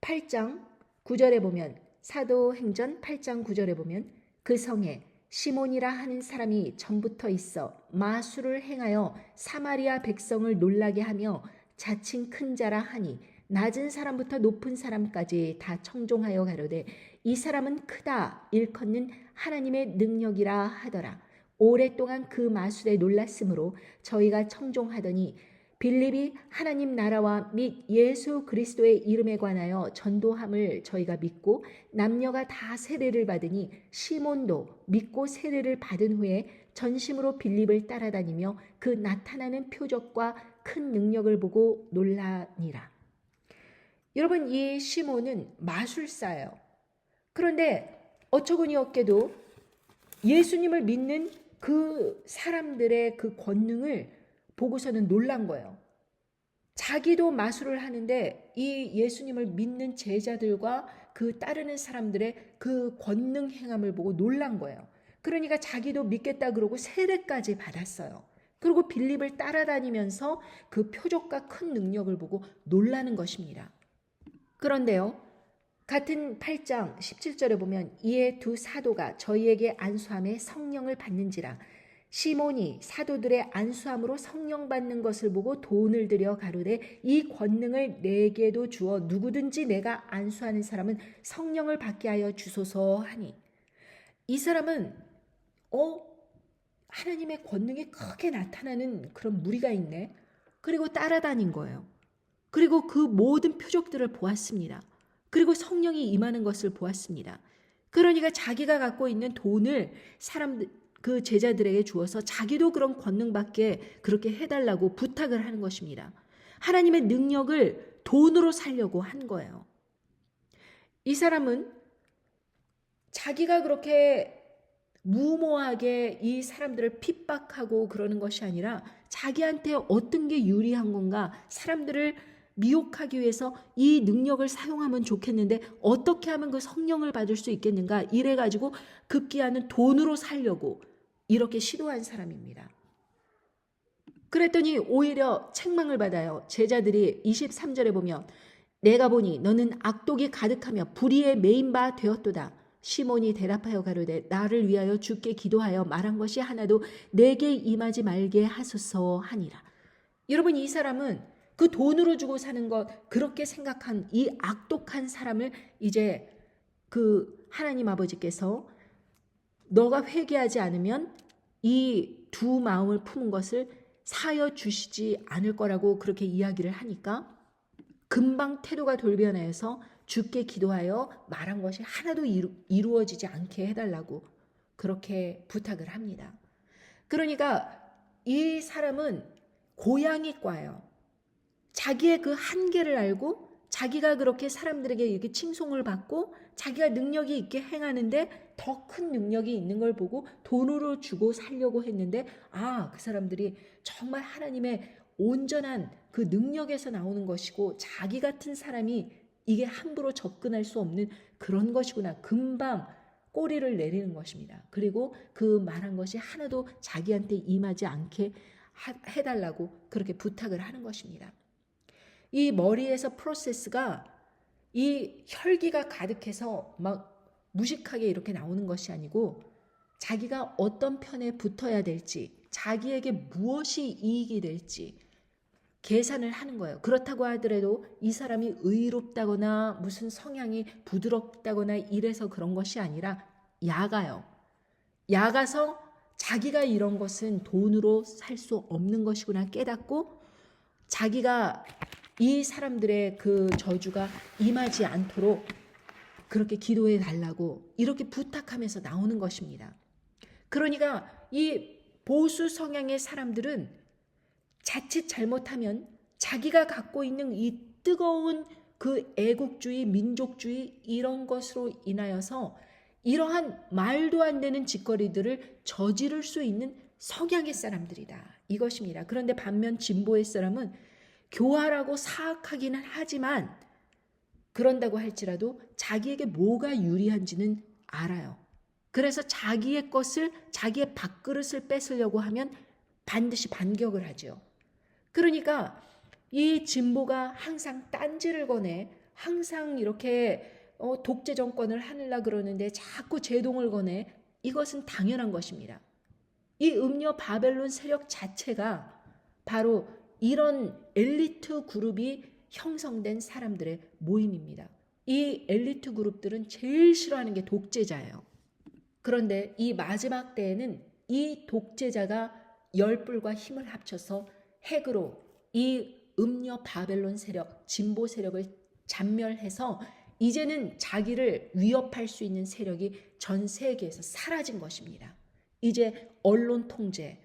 8장 9절에 보면 사도행전 8장 9절에 보면 그 성에 시몬이라 하는 사람이 전부터 있어 마술을 행하여 사마리아 백성을 놀라게 하며 자칭 큰 자라 하니 낮은 사람부터 높은 사람까지 다 청종하여 가로되 이 사람은 크다 일컫는 하나님의 능력이라 하더라. 오랫동안 그 마술에 놀랐으므로 저희가 청종하더니 빌립이 하나님 나라와 및 예수 그리스도의 이름에 관하여 전도함을 저희가 믿고 남녀가 다 세례를 받으니 시몬도 믿고 세례를 받은 후에 전심으로 빌립을 따라다니며 그 나타나는 표적과 큰 능력을 보고 놀라니라. 여러분, 이 시몬은 마술사예요. 그런데 어처구니 없게도 예수님을 믿는 그 사람들의 그 권능을 보고서는 놀란 거예요. 자기도 마술을 하는데 이 예수님을 믿는 제자들과 그 따르는 사람들의 그 권능 행함을 보고 놀란 거예요. 그러니까 자기도 믿겠다 그러고 세례까지 받았어요. 그리고 빌립을 따라다니면서 그 표적과 큰 능력을 보고 놀라는 것입니다. 그런데요, 같은 8장 17절에 보면 이에 두 사도가 저희에게 안수함에 성령을 받는지라 시몬이 사도들의 안수함으로 성령 받는 것을 보고 돈을 들여 가로되 이 권능을 내게도 주어 누구든지 내가 안수하는 사람은 성령을 받게 하여 주소서 하니, 이 사람은 하나님의 권능이 크게 나타나는 그런 무리가 있네. 그리고 따라다닌 거예요. 그리고 그 모든 표적들을 보았습니다. 그리고 성령이 임하는 것을 보았습니다. 그러니까 자기가 갖고 있는 돈을 그 제자들에게 주어서 자기도 그런 권능 받게 그렇게 해달라고 부탁을 하는 것입니다. 하나님의 능력을 돈으로 살려고 한 거예요. 이 사람은 자기가 그렇게 무모하게 이 사람들을 핍박하고 그러는 것이 아니라 자기한테 어떤 게 유리한 건가, 사람들을 미혹하기 위해서 이 능력을 사용하면 좋겠는데 어떻게 하면 그 성령을 받을 수 있겠는가, 이래가지고 급기야는 돈으로 살려고 이렇게 시도한 사람입니다. 그랬더니 오히려 책망을 받아요. 제자들이 23절에 보면 내가 보니 너는 악독이 가득하며 불의에 매인 바 되었도다. 시몬이 대답하여 가로되 나를 위하여 주께 기도하여 말한 것이 하나도 내게 임하지 말게 하소서 하니라. 여러분, 이 사람은 그 돈으로 주고 사는 것 그렇게 생각한 이 악독한 사람을 이제 그 하나님 아버지께서 너가 회개하지 않으면 이 두 마음을 품은 것을 사여 주시지 않을 거라고 그렇게 이야기를 하니까 금방 태도가 돌변해서 주께 기도하여 말한 것이 하나도 이루어지지 않게 해달라고 그렇게 부탁을 합니다. 그러니까 이 사람은 고양이과예요. 자기의 그 한계를 알고 자기가 그렇게 사람들에게 이렇게 칭송을 받고 자기가 능력이 있게 행하는데 더 큰 능력이 있는 걸 보고 돈으로 주고 살려고 했는데, 그 사람들이 정말 하나님의 온전한 그 능력에서 나오는 것이고 자기 같은 사람이 이게 함부로 접근할 수 없는 그런 것이구나. 금방 꼬리를 내리는 것입니다. 그리고 그 말한 것이 하나도 자기한테 임하지 않게 해달라고 그렇게 부탁을 하는 것입니다. 이 머리에서 프로세스가 이 혈기가 가득해서 막 무식하게 이렇게 나오는 것이 아니고 자기가 어떤 편에 붙어야 될지, 자기에게 무엇이 이익이 될지 계산을 하는 거예요. 그렇다고 하더라도 이 사람이 의롭다거나 무슨 성향이 부드럽다거나 이래서 그런 것이 아니라 야가요. 야가서 자기가 이런 것은 돈으로 살 수 없는 것이구나 깨닫고 자기가 이 사람들의 그 저주가 임하지 않도록 그렇게 기도해 달라고 이렇게 부탁하면서 나오는 것입니다. 그러니까 이 보수 성향의 사람들은 자칫 잘못하면 자기가 갖고 있는 이 뜨거운 그 애국주의, 민족주의 이런 것으로 인하여서 이러한 말도 안 되는 짓거리들을 저지를 수 있는 성향의 사람들이다. 이것입니다. 그런데 반면 진보의 사람은 교활하고 사악하기는 하지만 그런다고 할지라도 자기에게 뭐가 유리한지는 알아요. 그래서 자기의 것을, 자기의 밥그릇을 뺏으려고 하면 반드시 반격을 하죠. 그러니까 이 진보가 항상 딴지를 거네, 항상 이렇게 독재 정권을 하려고 그러는데 자꾸 제동을 거네. 이것은 당연한 것입니다. 이 음녀 바벨론 세력 자체가 바로 이런 엘리트 그룹이 형성된 사람들의 모임입니다. 이 엘리트 그룹들은 제일 싫어하는 게 독재자예요. 그런데 이 마지막 때에는 이 독재자가 열불과 힘을 합쳐서 핵으로 이 음녀 바벨론 세력, 진보 세력을 잔멸해서 이제는 자기를 위협할 수 있는 세력이 전 세계에서 사라진 것입니다. 이제 언론 통제,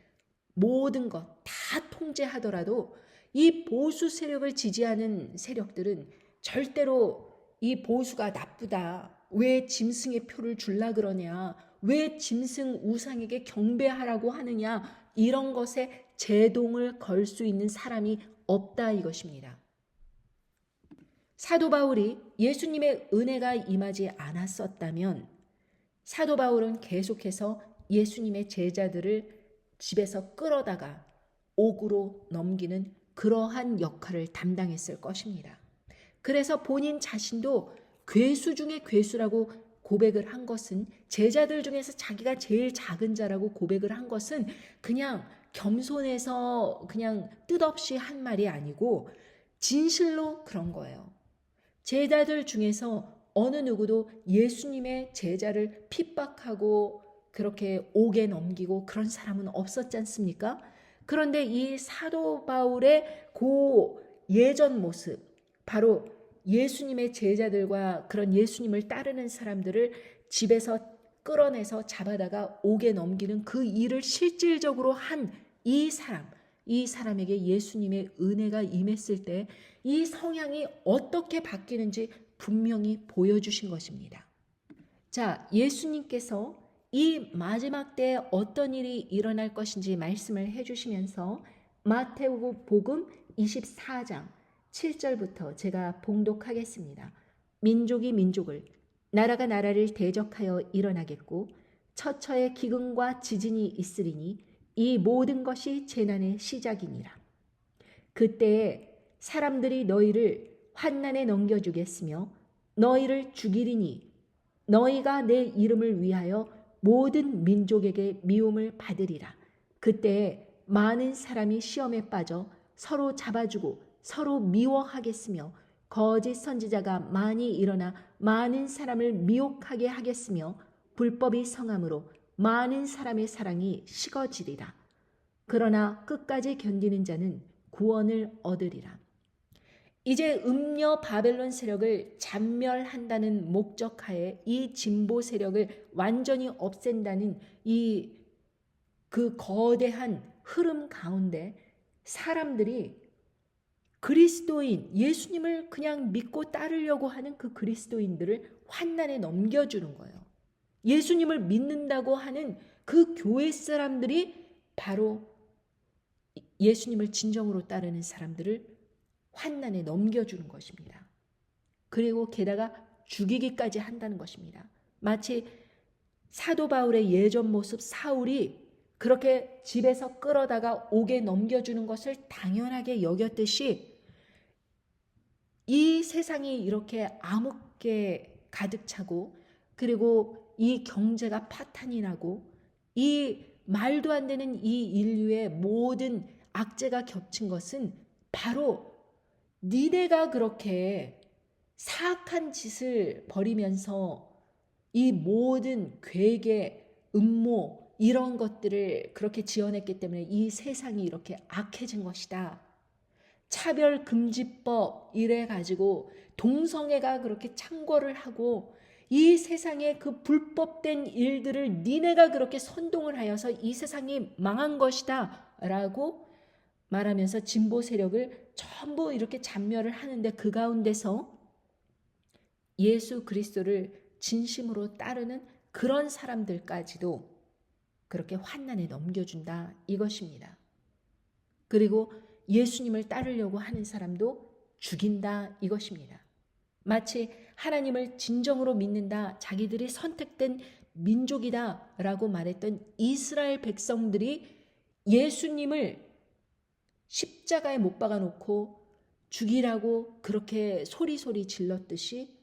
모든 것 다 통제하더라도 이 보수 세력을 지지하는 세력들은 절대로 이 보수가 나쁘다, 왜 짐승의 표를 줄라 그러냐, 왜 짐승 우상에게 경배하라고 하느냐, 이런 것에 제동을 걸 수 있는 사람이 없다 이것입니다. 사도 바울이 예수님의 은혜가 임하지 않았었다면 사도 바울은 계속해서 예수님의 제자들을 집에서 끌어다가 옥으로 넘기는 그러한 역할을 담당했을 것입니다. 그래서 본인 자신도 괴수 중에 괴수라고 고백을 한 것은, 제자들 중에서 자기가 제일 작은 자라고 고백을 한 것은 그냥 겸손해서 그냥 뜻없이 한 말이 아니고 진실로 그런 거예요. 제자들 중에서 어느 누구도 예수님의 제자를 핍박하고 그렇게 옥에 넘기고 그런 사람은 없었지 않습니까? 그런데 이 사도 바울의 그 예전 모습, 바로 예수님의 제자들과 그런 예수님을 따르는 사람들을 집에서 끌어내서 잡아다가 옥에 넘기는 그 일을 실질적으로 한 이 사람에게 예수님의 은혜가 임했을 때 이 성향이 어떻게 바뀌는지 분명히 보여주신 것입니다. 자, 예수님께서 이 마지막 때에 어떤 일이 일어날 것인지 말씀을 해주시면서 마태복음 24장 7절부터 제가 봉독하겠습니다. 민족이 민족을, 나라가 나라를 대적하여 일어나겠고 처처에 기근과 지진이 있으리니 이 모든 것이 재난의 시작이니라. 그때에 사람들이 너희를 환난에 넘겨주겠으며 너희를 죽이리니 너희가 내 이름을 위하여 모든 민족에게 미움을 받으리라. 그때에 많은 사람이 시험에 빠져 서로 잡아주고 서로 미워하겠으며 거짓 선지자가 많이 일어나 많은 사람을 미혹하게 하겠으며 불법이 성함으로 많은 사람의 사랑이 식어지리라. 그러나 끝까지 견디는 자는 구원을 얻으리라. 이제 음녀 바벨론 세력을 잔멸한다는 목적하에 이 진보 세력을 완전히 없앤다는 그 거대한 흐름 가운데 사람들이 그리스도인, 예수님을 그냥 믿고 따르려고 하는 그 그리스도인들을 환난에 넘겨주는 거예요. 예수님을 믿는다고 하는 그 교회 사람들이 바로 예수님을 진정으로 따르는 사람들을 환난에 넘겨주는 것입니다. 그리고 게다가 죽이기까지 한다는 것입니다. 마치 사도 바울의 예전 모습 사울이 그렇게 집에서 끌어다가 옥에 넘겨주는 것을 당연하게 여겼듯이 이 세상이 이렇게 암흑게 가득 차고 그리고 이 경제가 파탄이 나고 이 말도 안 되는 이 인류의 모든 악재가 겹친 것은 바로 니네가 그렇게 사악한 짓을 벌이면서 이 모든 괴계, 음모 이런 것들을 그렇게 지어냈기 때문에 이 세상이 이렇게 악해진 것이다. 차별금지법 이래 가지고 동성애가 그렇게 창궐을 하고 이 세상의 그 불법된 일들을 니네가 그렇게 선동을 하여서 이 세상이 망한 것이다 라고 말하면서 진보 세력을 전부 이렇게 잔멸을 하는데 그 가운데서 예수 그리스도를 진심으로 따르는 그런 사람들까지도 그렇게 환난에 넘겨준다 이것입니다. 그리고 예수님을 따르려고 하는 사람도 죽인다 이것입니다. 마치 하나님을 진정으로 믿는다, 자기들이 선택된 민족이다 라고 말했던 이스라엘 백성들이 예수님을 십자가에 못 박아놓고 죽이라고 그렇게 소리소리 질렀듯이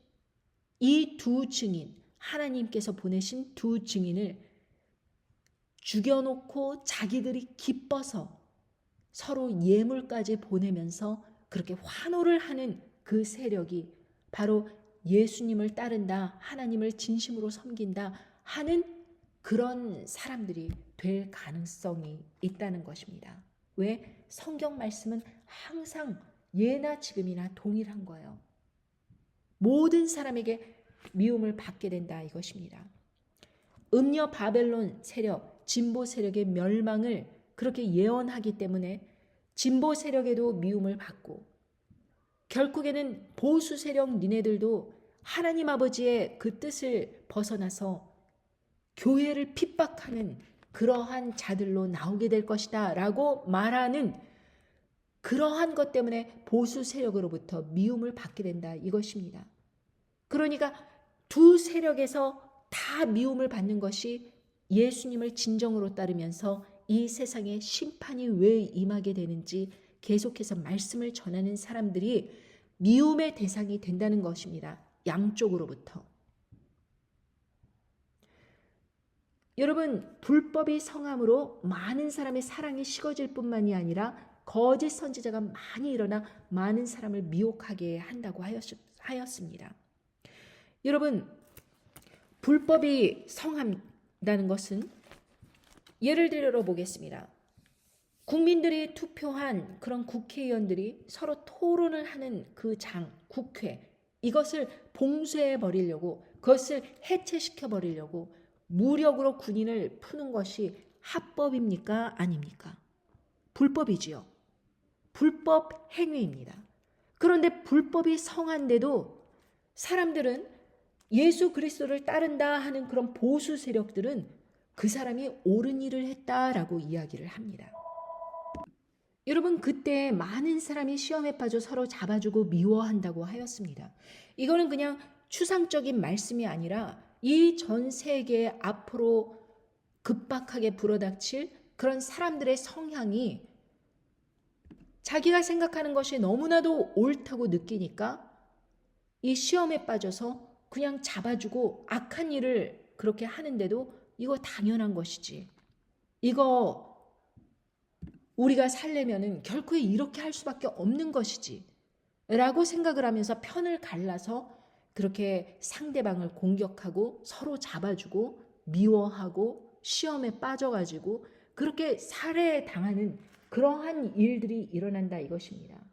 이 두 증인, 하나님께서 보내신 두 증인을 죽여놓고 자기들이 기뻐서 서로 예물까지 보내면서 그렇게 환호를 하는 그 세력이 바로 예수님을 따른다, 하나님을 진심으로 섬긴다 하는 그런 사람들이 될 가능성이 있다는 것입니다. 왜? 성경 말씀은 항상 예나 지금이나 동일한 거예요. 모든 사람에게 미움을 받게 된다 이것입니다. 음녀 바벨론 세력, 진보 세력의 멸망을 그렇게 예언하기 때문에 진보 세력에도 미움을 받고 결국에는 보수 세력 니네들도 하나님 아버지의 그 뜻을 벗어나서 교회를 핍박하는 그러한 자들로 나오게 될 것이다 라고 말하는 그러한 것 때문에 보수 세력으로부터 미움을 받게 된다 이것입니다. 그러니까 두 세력에서 다 미움을 받는 것이 예수님을 진정으로 따르면서 이 세상에 심판이 왜 임하게 되는지 계속해서 말씀을 전하는 사람들이 미움의 대상이 된다는 것입니다. 양쪽으로부터. 여러분, 불법이 성함으로 많은 사람의 사랑이 식어질 뿐만이 아니라 거짓 선지자가 많이 일어나 많은 사람을 미혹하게 한다고 하였습니다. 여러분, 불법이 성한다는 것은 예를 들어 보겠습니다. 국민들이 투표한 그런 국회의원들이 서로 토론을 하는 그 국회, 이것을 봉쇄해 버리려고, 그것을 해체시켜 버리려고 무력으로 군인을 푸는 것이 합법입니까? 아닙니까? 불법이지요. 불법 행위입니다. 그런데 불법이 성한데도 사람들은 예수 그리스도를 따른다 하는 그런 보수 세력들은 그 사람이 옳은 일을 했다라고 이야기를 합니다. 여러분, 그때 많은 사람이 시험에 빠져 서로 잡아주고 미워한다고 하였습니다. 이거는 그냥 추상적인 말씀이 아니라 이 전 세계에 앞으로 급박하게 불어닥칠 그런 사람들의 성향이 자기가 생각하는 것이 너무나도 옳다고 느끼니까 이 시험에 빠져서 그냥 잡아주고 악한 일을 그렇게 하는데도 이거 당연한 것이지. 이거 우리가 살려면은 결코 이렇게 할 수밖에 없는 것이지 라고 생각을 하면서 편을 갈라서 그렇게 상대방을 공격하고 서로 잡아주고 미워하고 시험에 빠져가지고 그렇게 살해당하는 그러한 일들이 일어난다 이것입니다.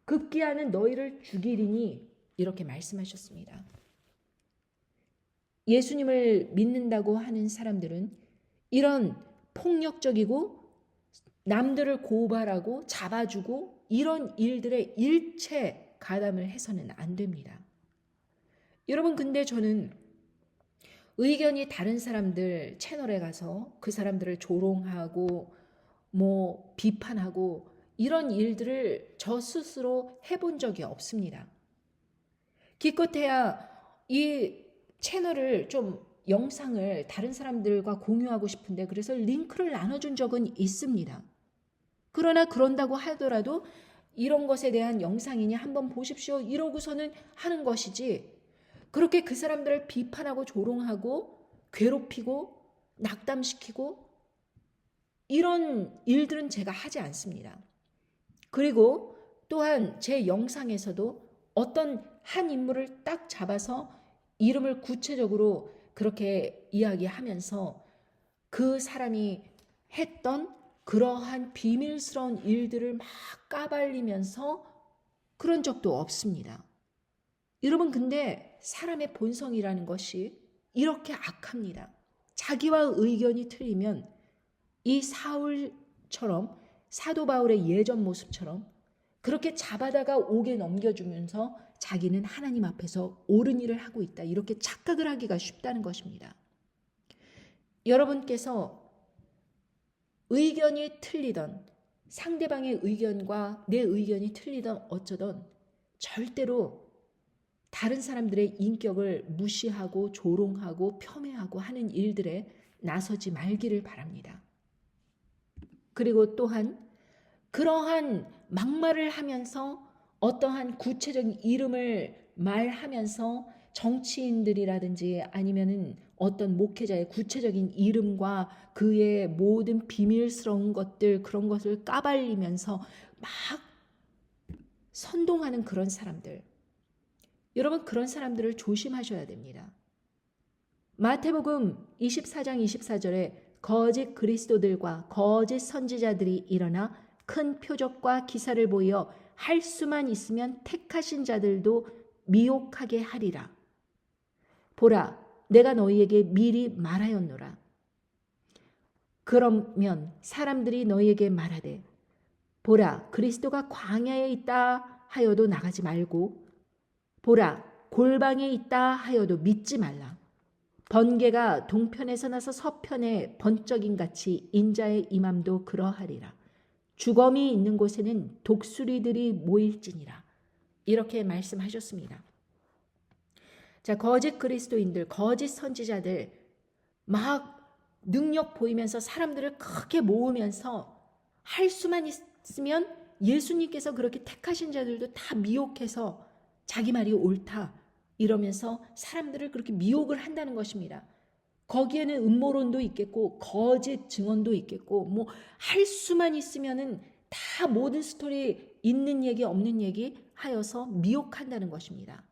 급기야는 너희를 죽이리니 이렇게 말씀하셨습니다. 예수님을 믿는다고 하는 사람들은 이런 폭력적이고 남들을 고발하고 잡아주고 이런 일들에 일체 가담을 해서는 안 됩니다. 여러분, 근데 저는 의견이 다른 사람들 채널에 가서 그 사람들을 조롱하고 비판하고 이런 일들을 저 스스로 해본 적이 없습니다. 기껏해야 이 채널을 좀 영상을 다른 사람들과 공유하고 싶은데 그래서 링크를 나눠준 적은 있습니다. 그러나 그런다고 하더라도 이런 것에 대한 영상이니 한번 보십시오 이러고서는 하는 것이지 그렇게 그 사람들을 비판하고 조롱하고 괴롭히고 낙담시키고 이런 일들은 제가 하지 않습니다. 그리고 또한 제 영상에서도 어떤 한 인물을 딱 잡아서 이름을 구체적으로 그렇게 이야기하면서 그 사람이 했던 그러한 비밀스러운 일들을 막 까발리면서 그런 적도 없습니다. 여러분, 근데 사람의 본성이라는 것이 이렇게 악합니다. 자기와 의견이 틀리면 이 사울처럼 사도 바울의 예전 모습처럼 그렇게 잡아다가 옥에 넘겨주면서 자기는 하나님 앞에서 옳은 일을 하고 있다 이렇게 착각을 하기가 쉽다는 것입니다. 여러분께서 의견이 틀리던 상대방의 의견과 내 의견이 틀리던 어쩌던 절대로 다른 사람들의 인격을 무시하고 조롱하고 폄훼하고 하는 일들에 나서지 말기를 바랍니다. 그리고 또한 그러한 막말을 하면서 어떠한 구체적인 이름을 말하면서 정치인들이라든지 아니면은 어떤 목회자의 구체적인 이름과 그의 모든 비밀스러운 것들 그런 것을 까발리면서 막 선동하는 그런 사람들. 여러분, 그런 사람들을 조심하셔야 됩니다. 마태복음 24장 24절에 거짓 그리스도들과 거짓 선지자들이 일어나 큰 표적과 기사를 보여 할 수만 있으면 택하신 자들도 미혹하게 하리라. 보라, 내가 너희에게 미리 말하였노라. 그러면 사람들이 너희에게 말하되 보라, 그리스도가 광야에 있다 하여도 나가지 말고 보라, 골방에 있다 하여도 믿지 말라. 번개가 동편에서 나서 서편에 번쩍임 같이 인자의 임함도 그러하리라. 주검이 있는 곳에는 독수리들이 모일지니라. 이렇게 말씀하셨습니다. 자, 거짓 그리스도인들, 거짓 선지자들 막 능력 보이면서 사람들을 크게 모으면서 할 수만 있으면 예수님께서 그렇게 택하신 자들도 다 미혹해서 자기 말이 옳다 이러면서 사람들을 그렇게 미혹을 한다는 것입니다. 거기에는 음모론도 있겠고 거짓 증언도 있겠고 뭐 할 수만 있으면은 다 모든 스토리 있는 얘기 없는 얘기 하여서 미혹한다는 것입니다.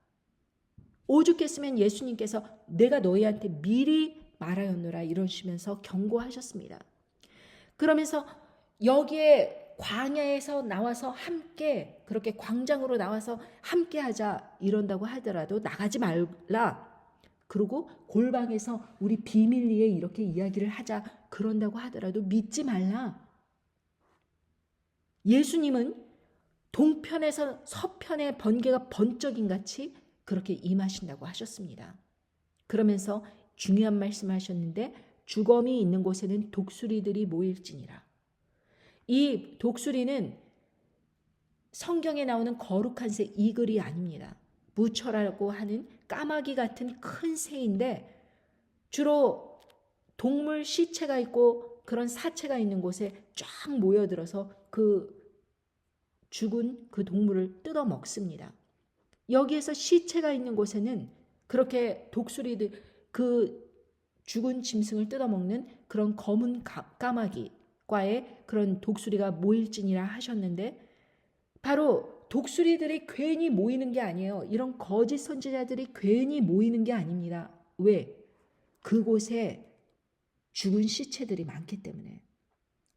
오죽했으면 예수님께서 내가 너희한테 미리 말하였노라 이러시면서 경고하셨습니다. 그러면서 여기에 광야에서 나와서 함께 그렇게 광장으로 나와서 함께 하자 이런다고 하더라도 나가지 말라. 그리고 골방에서 우리 비밀리에 이렇게 이야기를 하자 그런다고 하더라도 믿지 말라. 예수님은 동편에서 서편의 번개가 번쩍인 같이 그렇게 임하신다고 하셨습니다. 그러면서 중요한 말씀하셨는데 주검이 있는 곳에는 독수리들이 모일지니라. 이 독수리는 성경에 나오는 거룩한 새 이글이 아닙니다. 무처라고 하는 까마귀 같은 큰 새인데 주로 동물 시체가 있고 그런 사체가 있는 곳에 쫙 모여들어서 그 죽은 그 동물을 뜯어 먹습니다. 여기에서 시체가 있는 곳에는 그렇게 독수리들 그 죽은 짐승을 뜯어먹는 그런 검은 까마귀과의 그런 독수리가 모일지니라 하셨는데 바로 독수리들이 괜히 모이는 게 아니에요. 이런 거짓 선지자들이 괜히 모이는 게 아닙니다. 왜? 그곳에 죽은 시체들이 많기 때문에.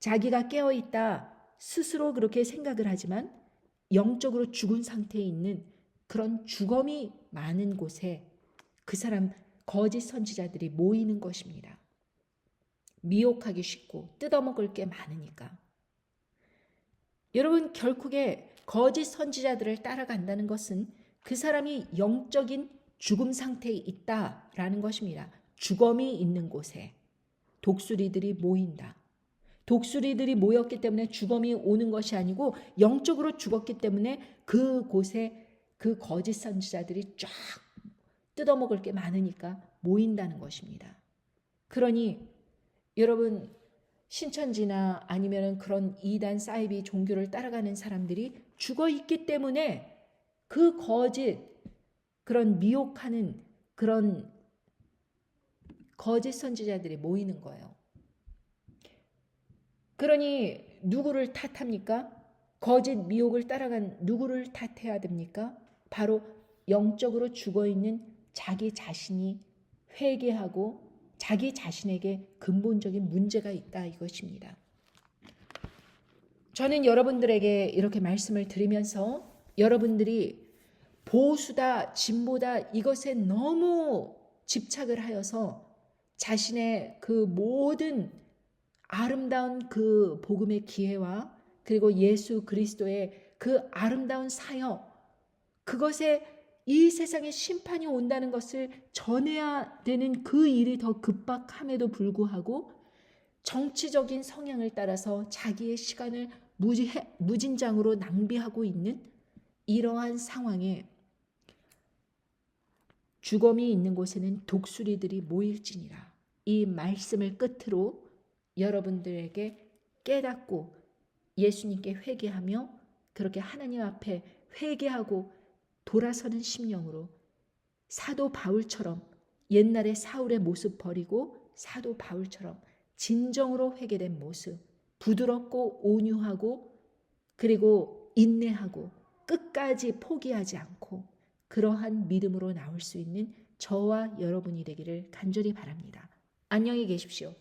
자기가 깨어있다 스스로 그렇게 생각을 하지만 영적으로 죽은 상태에 있는 그런 주검이 많은 곳에 그 사람 거짓 선지자들이 모이는 것입니다. 미혹하기 쉽고 뜯어먹을 게 많으니까. 여러분 결국에 거짓 선지자들을 따라간다는 것은 그 사람이 영적인 죽음 상태에 있다라는 것입니다. 주검이 있는 곳에 독수리들이 모인다. 독수리들이 모였기 때문에 주검이 오는 것이 아니고 영적으로 죽었기 때문에 그곳에 그 거짓 선지자들이 쫙 뜯어먹을 게 많으니까 모인다는 것입니다. 그러니 여러분 신천지나 아니면 그런 이단 사이비 종교를 따라가는 사람들이 죽어 있기 때문에 그 거짓 그런 미혹하는 그런 거짓 선지자들이 모이는 거예요. 그러니 누구를 탓합니까? 거짓 미혹을 따라간 누구를 탓해야 됩니까? 바로 영적으로 죽어있는 자기 자신이 회개하고 자기 자신에게 근본적인 문제가 있다 이것입니다. 저는 여러분들에게 이렇게 말씀을 드리면서 여러분들이 보수다 진보다 이것에 너무 집착을 하여서 자신의 그 모든 아름다운 그 복음의 기회와 그리고 예수 그리스도의 그 아름다운 사역 그것에 이 세상에 심판이 온다는 것을 전해야 되는 그 일이 더 급박함에도 불구하고 정치적인 성향을 따라서 자기의 시간을 무진장으로 낭비하고 있는 이러한 상황에 주검이 있는 곳에는 독수리들이 모일지니라. 이 말씀을 끝으로 여러분들에게 깨닫고 예수님께 회개하며 그렇게 하나님 앞에 회개하고 돌아서는 심령으로 사도 바울처럼 옛날에 사울의 모습 버리고 사도 바울처럼 진정으로 회개된 모습, 부드럽고 온유하고 그리고 인내하고 끝까지 포기하지 않고 그러한 믿음으로 나올 수 있는 저와 여러분이 되기를 간절히 바랍니다. 안녕히 계십시오.